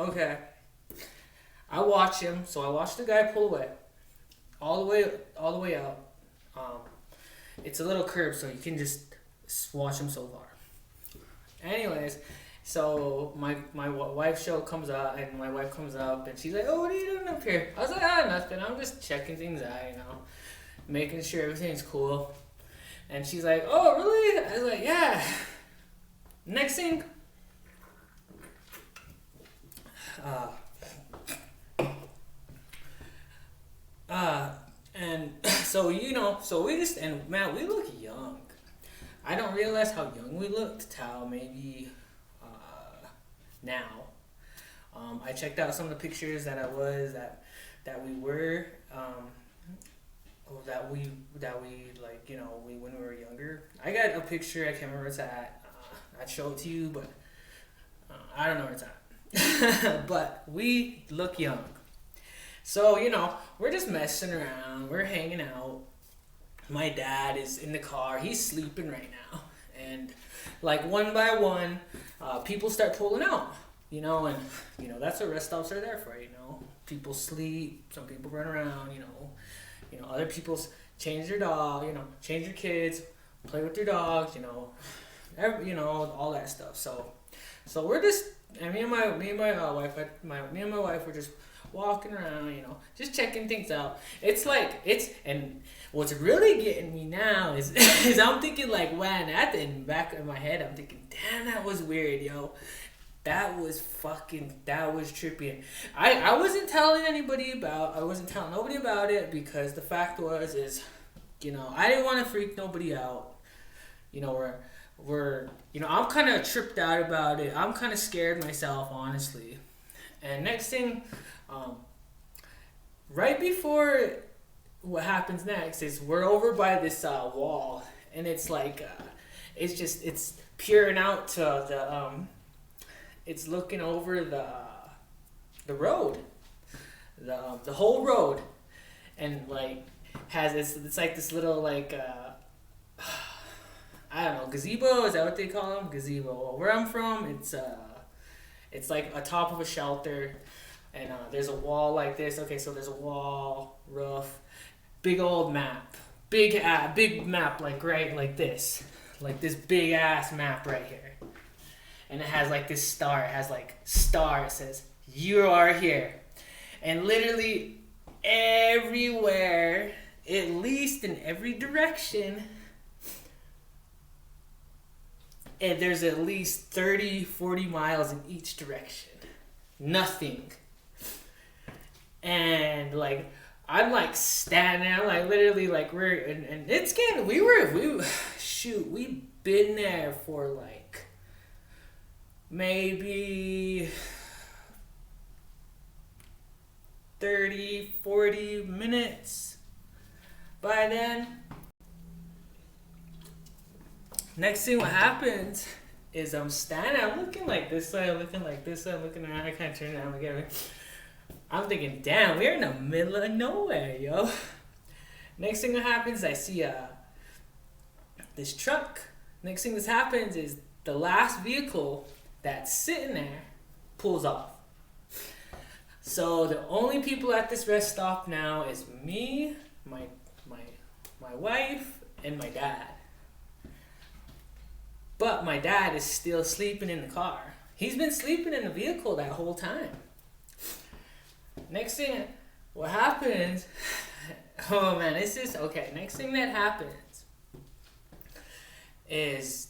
Okay. I watch him, so I watch the guy pull away, all the way out. Um, it's a little curve, so you can just watch him so far. Anyways, so my wife show comes up, and my wife comes up, and she's like, "Oh, what are you doing up here?" I was like, "Ah, nothing. I'm just checking things out, making sure everything's cool." And she's like, "Oh, really?" I was like, "Yeah." Next thing, uh, and so we just and man, we look young. I don't realize how young we looked till maybe now. I checked out some of the pictures that we were that we like we when we were younger. I got a picture. I can't remember where it's at. I'd show it to you, but I don't know where it's at. But we look young. So we're just messing around. We're hanging out. My dad is in the car. He's sleeping right now, and like one by one, people start pulling out. And that's what rest stops are there for. People sleep. Some people run around. Other people change their dog. Change their kids, play with their dogs. All that stuff. So we're just and me and my wife, me and my wife were just walking around, just checking things out. And what's really getting me now is is I'm thinking like, man, at the back of my head, I'm thinking, damn, that was weird, yo. That was trippy. I wasn't telling I wasn't telling nobody about it because the fact is, I didn't want to freak nobody out. We're I'm kind of tripped out about it. I'm kind of scared myself, honestly. And next thing, right before what happens next is we're over by this wall, and it's like it's peering out to it's looking over the road, the whole road, and like has it's like this little like I don't know, gazebo, is that what they call them? Gazebo. Well, where I'm from, it's like a top of a shelter, and there's a wall like this. Okay, so there's a wall, roof, big old map, big map like this big ass map right here, and it has like this star. It has like star. It says you are here, and literally everywhere, at least in every direction. And there's at least 30, 40 miles in each direction. Nothing. And like, I'm like standing there, like literally like and it's getting, we've been there for like maybe 30, 40 minutes by then. Next thing what happens is I'm standing, I'm looking like this way, I'm looking like this way, I'm looking around, I can't turn around again. I'm thinking, damn, we're in the middle of nowhere, yo. Next thing that happens, I see this truck. Next thing that happens is the last vehicle that's sitting there pulls off. So the only people at this rest stop now is me, my wife, and my dad. But my dad is still sleeping in the car. He's been sleeping in the vehicle that whole time. Next thing, what happens? Oh man, it's just okay. Next thing that happens is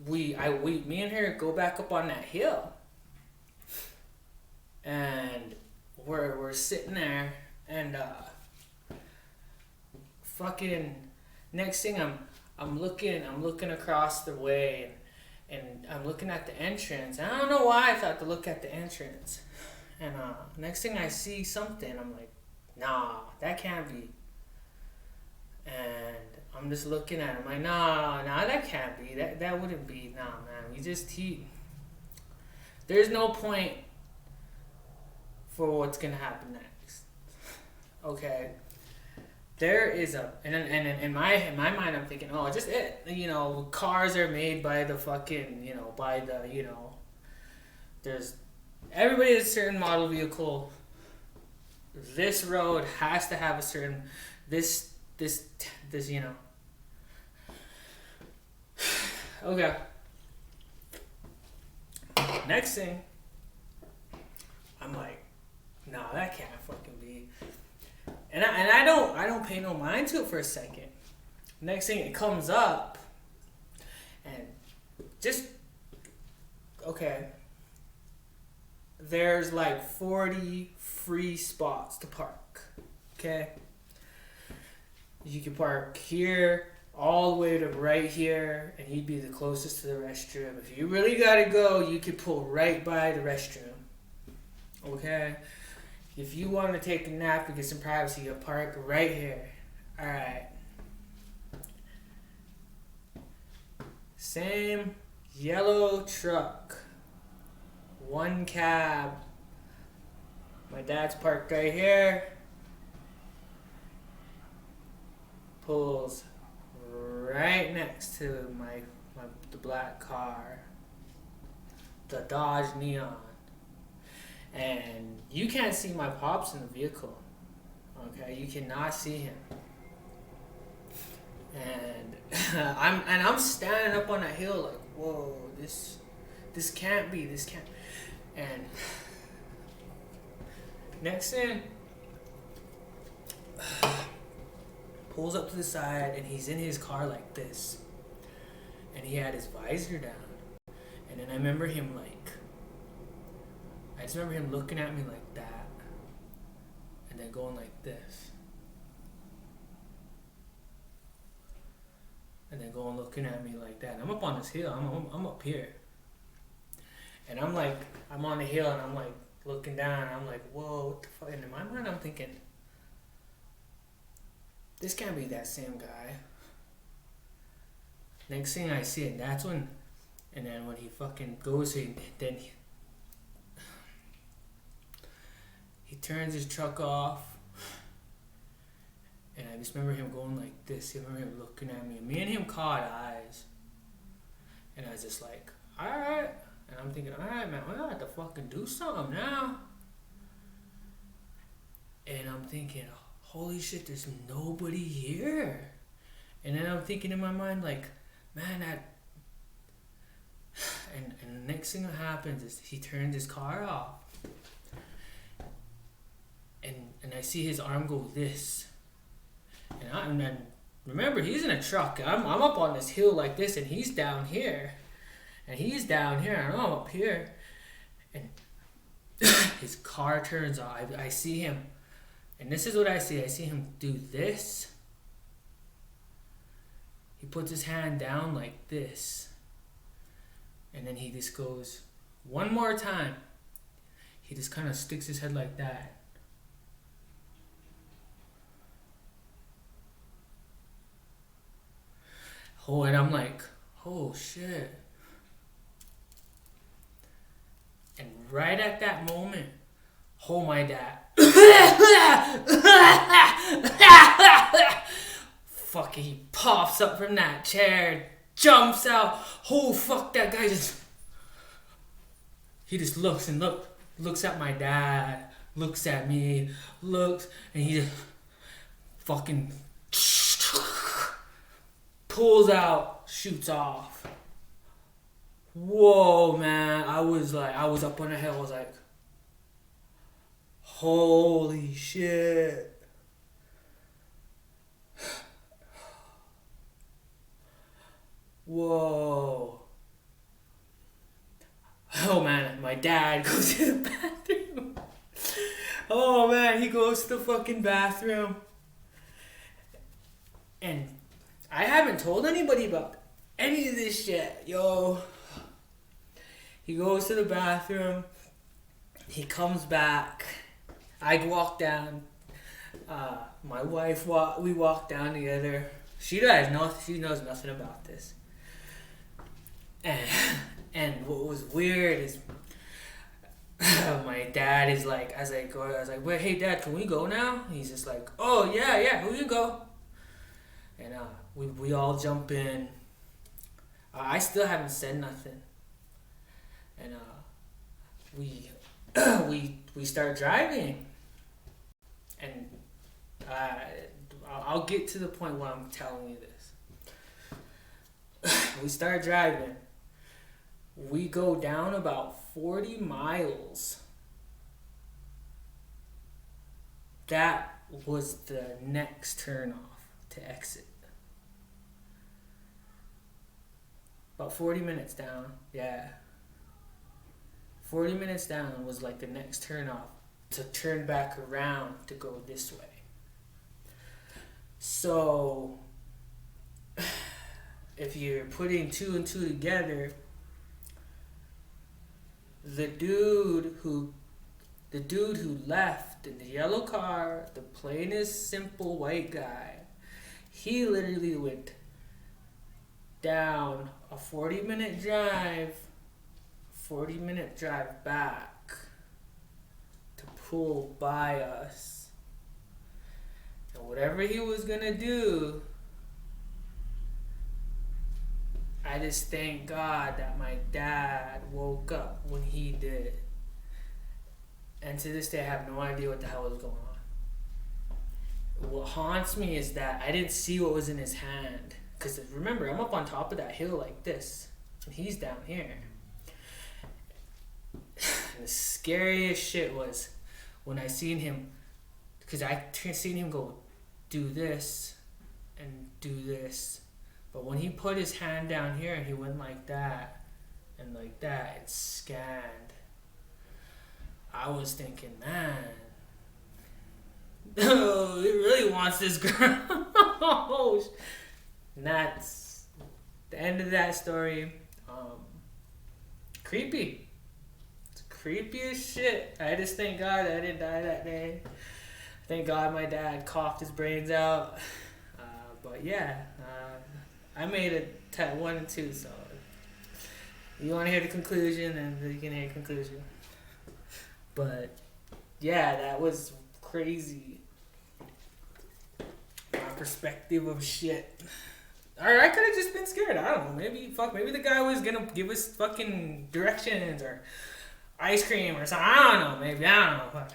me and her go back up on that hill, and we're sitting there, and fucking next thing I'm looking across the way, and I'm looking at the entrance. And I don't know why I thought to look at the entrance. And next thing I see something, I'm like, nah, that can't be. And I'm just looking at him, like, nah, that can't be. That wouldn't be. Nah, man, there's no point for what's gonna happen next. Okay. There is and in my mind I'm thinking, oh, just it. Cars are made by the fucking, there's Everybody has a certain model vehicle. This road has to have a certain this this this you know. Okay. Next thing, I'm like, nah, that can't fucking be. And I don't pay no mind to it for a second. Next thing, it comes up, and just okay. There's like 40 free spots to park. Okay. You can park here all the way to right here, and he'd be the closest to the restroom. If you really gotta go, you could pull right by the restroom. Okay? If you want to take a nap and get some privacy, you'll park right here. Alright. Same yellow truck. One cab. My dad's parked right here. Pulls right next to the black car, the Dodge Neon, and you can't see my pops in the vehicle. Okay, you cannot see him, and I'm standing up on a hill like, whoa, this can't be, this can't, and next thing. Pulls up to the side, and he's in his car like this, and he had his visor down, and then I just remember him looking at me like that, and then going like this, and then going looking at me like that. And I'm up on this hill, I'm up here, and I'm on the hill, and I'm like looking down, and I'm like, whoa, what the fuck? And in my mind, I'm thinking, this can't be that same guy. Next thing I see it, that's when, and then when he fucking goes, he turns his truck off, and I just remember him going like this. I remember him looking at me, and me and him caught eyes, and I was just like, alright, and I'm thinking, alright man, we gotta have to fucking do something now, and I'm thinking, holy shit, there's nobody here. And then I'm thinking in my mind, like, man, that. And the next thing that happens is he turns his car off. And I see his arm go this. And then remember, he's in a truck. I'm up on this hill like this, and he's down here. And he's down here, and I'm up here. And his car turns off. I see him. And this is what I see. I see him do this. He puts his hand down like this. And then he just goes, one more time. He just kind of sticks his head like that. Oh, and I'm like, oh shit. And right at that moment, oh my dad. Fucking he pops up from that chair, jumps out. Oh fuck, that guy he just looks at my dad, looks at me, and he just fucking pulls out, shoots off. Whoa man, I was up on the hill, I was like, holy shit. Whoa. Oh man, my dad goes to the bathroom. Oh man, he goes to the fucking bathroom. And I haven't told anybody about any of this shit, yo. He goes to the bathroom. He comes back. I walk down. My wife we walk down together. She knows nothing about this. And what was weird is my dad is like, as I go, I was like, wait, hey dad, can we go now? He's just like, oh yeah, we can go. And we all jump in. I still haven't said nothing. And we start driving, and I'll get to the point where I'm telling you this. We start driving. We go down about 40 miles. That was the next turn off to exit. About 40 minutes down, yeah. 40 minutes down was like the next turn off to turn back around to go this way. So, if you're putting two and two together, the dude who left in the yellow car, the plainest simple white guy, he literally went down a 40-minute drive back to pull by us. And whatever he was gonna do, I just thank God that my dad woke up when he did. And to this day, I have no idea what the hell was going on. What haunts me is that I didn't see what was in his hand. Because remember, I'm up on top of that hill like this. And he's down here. And the scariest shit was when I seen him. Because I seen him go do this and do this. But when he put his hand down here and he went like that and like that and scanned, I was thinking, man, oh, he really wants this girl. And that's the end of that story. Creepy. It's creepy as shit. I just thank God I didn't die that day. Thank God my dad coughed his brains out. But yeah, I made it 1 and 2, so you want to hear the conclusion, and you can hear the conclusion. But yeah, that was crazy. My perspective of shit. Or I could have just been scared. I don't know. Maybe the guy was gonna give us fucking directions or ice cream or something. I don't know. Maybe I don't know.